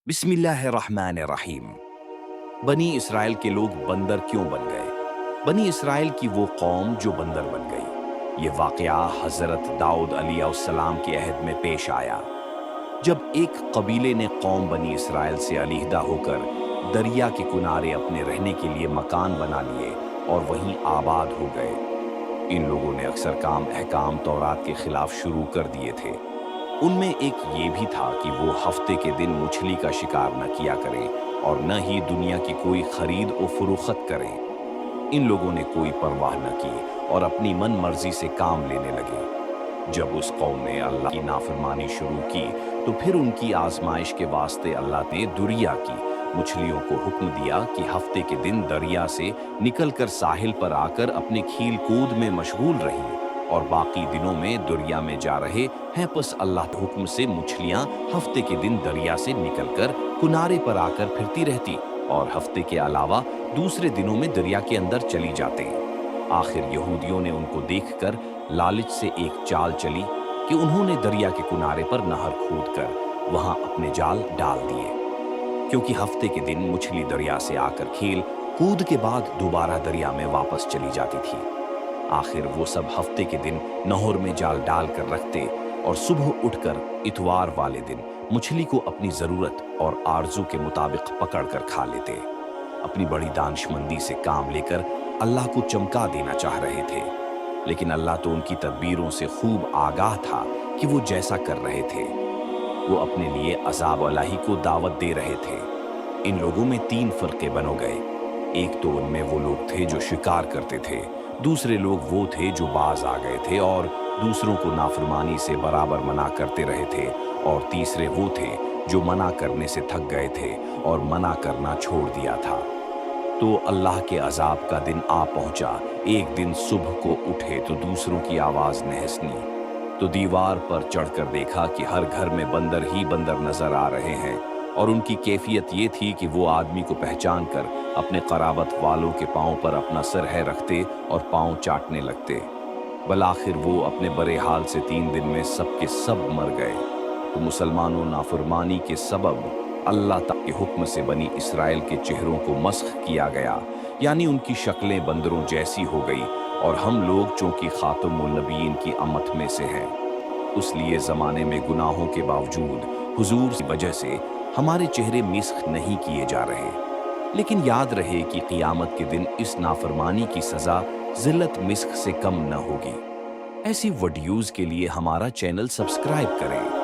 बिस्मिल्लाहिर्रहमानिर्रहीम। बनी इसराइल के लोग बंदर क्यों बन गए? बनी इसराइल की वो कौम जो बंदर बन गई। ये वाकया हजरत दाऊद अलैहिस्सलाम के अहद में पेश आया, जब एक कबीले ने कौम बनी इसराइल से अलहदा होकर दरिया के किनारे अपने रहने के लिए मकान बना लिए और वहीं आबाद हो गए। इन लोगों ने अक्सर काम अहकाम तौरात के खिलाफ शुरू कर दिए थे। उनमें एक ये भी था कि वो हफ्ते के दिन मछली का शिकार न किया करें और न ही दुनिया की कोई खरीद और फरोख्त करें। इन लोगों ने कोई परवाह न की और अपनी मन मर्जी से काम लेने लगे। जब उस कौम ने अल्लाह की नाफरमानी शुरू की तो फिर उनकी आजमाइश के वास्ते अल्लाह ने दुरिया की मछलियों को हुक्म दिया कि हफ्ते के दिन दरिया से निकलकर साहिल पर आकर अपने खील कूद में मशगूल रहीं और बाकी दिनों में दरिया में जा रहे हैं। बस अल्लाह के हुक्म से मछलियां हफ्ते के दिन दरिया से निकलकर किनारे पर आकर फिरती रहती और हफ्ते के अलावा दूसरे दिनों में दरिया के अंदर चली जाते। आखिर यहूदियों ने उनको देखकर लालच से एक चाल चली कि उन्होंने दरिया के किनारे पर नहर खोदकर वहां अपने जाल डाल दिए, क्योंकि हफ्ते के दिन मछली दरिया से आकर खेल कूद के बाद दोबारा दरिया में वापस चली जाती थी। आखिर वो सब हफ्ते के दिन नहर में जाल डाल कर रखते और सुबह उठकर इतवार वाले दिन मछली को अपनी जरूरत और आरजू के मुताबिक पकड़कर खा लेते। अपनी बड़ी दानिशमंदी से काम लेकर अल्लाह को चमका देना चाह रहे थे, लेकिन अल्लाह तो उनकी तदबीरों से खूब आगाह था कि वो जैसा कर रहे थे वो अपने लिए अजाब अलाही को दावत दे रहे थे। इन लोगों में तीन फरके बनो गए। एक तो उनमें वो लोग थे जो शिकार करते थे, दूसरे लोग वो थे जो बाज आ गए थे और दूसरों को नाफरमानी से बराबर मना करते रहे थे, और तीसरे वो थे जो मना करने से थक गए थे और मना करना छोड़ दिया था। तो अल्लाह के अजाब का दिन आ पहुंचा। एक दिन सुबह को उठे तो दूसरों की आवाज नहसनी, तो दीवार पर चढ़कर देखा कि हर घर में बंदर ही बंदर नजर आ रहे हैं, और उनकी कैफियत ये थी कि वो आदमी को पहचान कर अपने कराबत वालों के पांव पर अपना सर है रखते और पांव चाटने लगते। बल आखिर वो अपने बड़े हाल से 3 दिन में सब के सब मर गए। तो मुसलमानों नाफरमानी के सबब अल्लाह ताला के हुक्म से बनी इसराइल के चेहरों को मस्ख किया गया, यानी उनकी शक्लें बंदरों जैसी हो गई, और हम लोग चूंकि खातमुन नबीयीन की अम्मत में से हैं, उसलिए ज़माने में गुनाहों के बावजूद हुजूर की वजह से हमारे चेहरे मिस्ख नहीं किए जा रहे। लेकिन याद रहे कि क़ियामत के दिन इस नाफरमानी की सज़ा ज़िल्लत मिस्क से कम न होगी। ऐसी वीडियोज़ के लिए हमारा चैनल सब्सक्राइब करें।